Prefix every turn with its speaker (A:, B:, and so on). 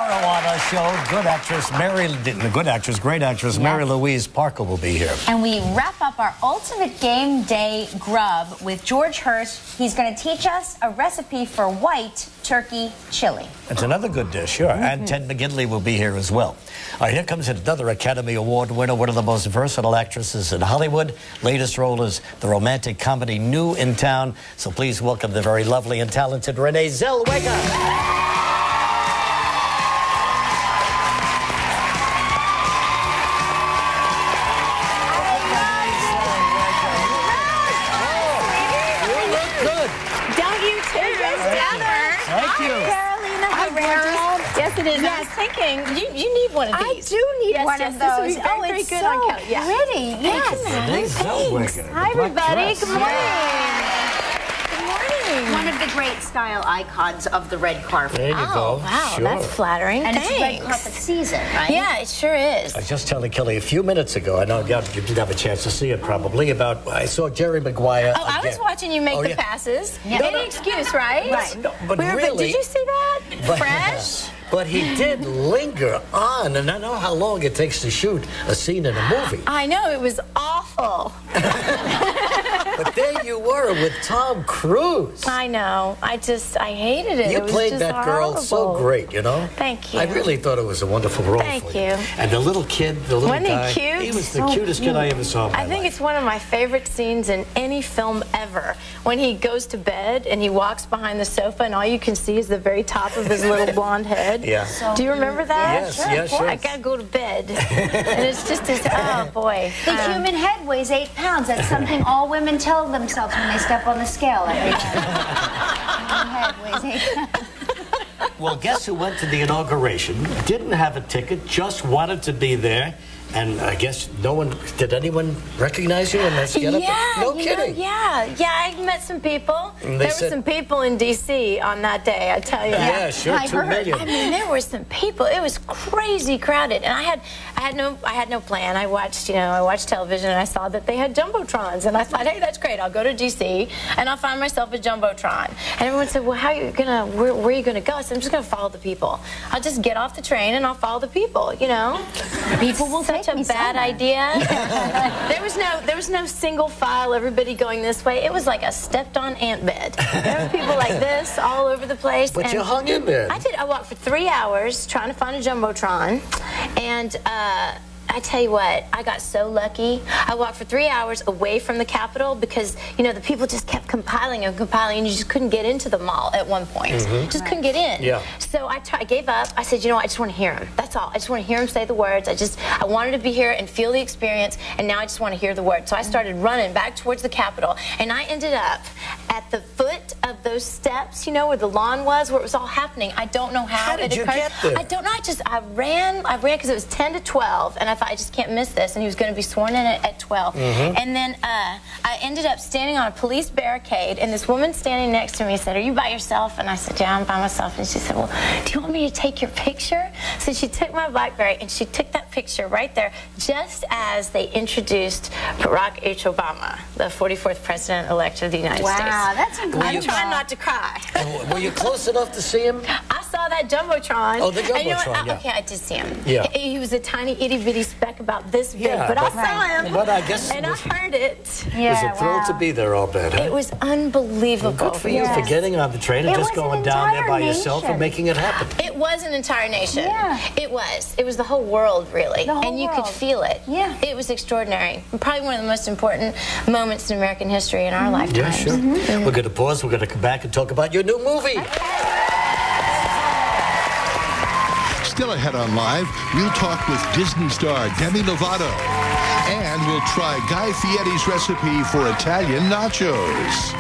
A: Tomorrow on our show, great actress Mary Louise Parker will be here.
B: And we wrap up our ultimate game day grub with George Hurst. He's going to teach us a recipe for white turkey chili.
A: It's another good dish, sure. And Ted McGinley will be here as well. All right, here comes another Academy Award winner, one of the most versatile actresses in Hollywood. Latest role is the romantic comedy New in Town. So please welcome the very lovely and talented Renee Zellweger.
C: Yes, it is. Yes. I was thinking, you need one of these.
B: I do need one of those.
C: This would be very good
B: so
C: on couch. Yeah.
B: Pretty. Yes.
C: Hi, everybody. Good morning.
B: One of the great style icons of the red carpet.
A: There you go.
C: Wow,
A: sure.
C: That's flattering.
B: And it's red carpet season, right?
C: Yeah, it sure is.
A: I was just telling Kelly a few minutes ago, I know you didn't have a chance to see it probably, I saw Jerry Maguire.
C: Oh, I was watching you make the passes.
B: Yeah.
C: Any excuse, right?
A: Right. No, but really.
C: Did you see that? Fresh?
A: But he did linger on, and I know how long it takes to shoot a scene in a movie.
C: I know, it was awful.
A: But there you were with Tom Cruise.
C: I know. I hated it.
A: You
C: It was
A: played
C: just
A: that girl
C: horrible.
A: so great, you know?
C: Thank you.
A: I really thought it was a wonderful role
C: Thank
A: for
C: you.
A: And the little kid, the little
C: Wasn't he
A: guy.
C: cute?
A: He was the cutest kid I ever saw in my
C: I think
A: life.
C: it's one of my favorite scenes in any film ever. When he goes to bed and he walks behind the sofa and all you can see is the very top of his little blonde head.
A: Yeah.
C: Do you remember that?
A: Yes, yes,
C: I
A: yes.
C: gotta go to bed. And it's just this, oh boy.
B: The human head weighs 8 pounds. That's something all women tell themselves when they step on the scale every day. Human head weighs 8 pounds.
A: Well, guess who went to the inauguration, didn't have a ticket, just wanted to be there, and I guess did anyone recognize you? No kidding.
C: Yeah, I met some people. There were some people in D.C. on that day, I tell you.
A: Yeah, sure, 2 million.
C: I mean, there were some people. It was crazy crowded, and I had no plan. I watched television, and I saw that they had jumbotrons, and I thought, hey, that's great. I'll go to D.C. and I'll find myself a jumbotron. And everyone said, well, where are you gonna go? I said, I'm just gonna follow the people. I'll just get off the train and I'll follow the people. You know,
B: people will take
C: such a bad idea. There was no single file, everybody going this way. It was like a stepped-on ant bed. There were people like this all over the place.
A: But you hung in there.
C: I did. I walked for 3 hours trying to find a jumbotron, and I tell you what, I got so lucky. I walked for 3 hours away from the Capitol because, the people just kept compiling and compiling, and you just couldn't get into the mall at one point. Just couldn't get in.
A: Yeah.
C: So I gave up. I said, I just want to hear him. That's all. I just want to hear him say the words. I wanted to be here and feel the experience, and now I just want to hear the words. So I started running back towards the Capitol, and I ended up at the foot of those steps, where the lawn was, where it was all happening. I don't know how
A: did you
C: occurred.
A: get there?
C: I don't know. I ran because it was 10 to 12, and I thought I just can't miss this, and he was going to be sworn in at 12. And then I ended up standing on a police barricade, and this woman standing next to me said, are you by yourself? And I said, yeah, I'm by myself. And she said, well, do you want me to take your picture? So she took my BlackBerry, and she took that picture right there just as they introduced Barack H. Obama, the 44th president-elect of the United States.
B: Wow, that's incredible.
C: I'm trying not to cry.
A: Were you close enough to see him?
C: I saw that jumbotron.
A: Oh, the jumbotron,
C: yeah. Okay, I did see him.
A: Yeah.
C: He was a tiny itty-bitty speck about this big, but I saw him.
A: But I guess
C: and I heard it.
A: It was a thrill to be there, I'll bet. Huh?
C: It was unbelievable.
A: Well, good for you for getting on the train and just going down there by yourself and making it happen.
C: It was an entire nation.
B: Yeah.
C: It was. It was the whole world, really.
B: The whole
C: and you
B: world.
C: could feel it.
B: Yeah.
C: It was extraordinary. Probably one of the most important moments in American history in our lifetime.
A: Yeah, sure. We're going to pause. We're going to come back and talk about your new movie.
D: Still ahead on Live, we'll talk with Disney star Demi Lovato. And we'll try Guy Fieri's recipe for Italian nachos.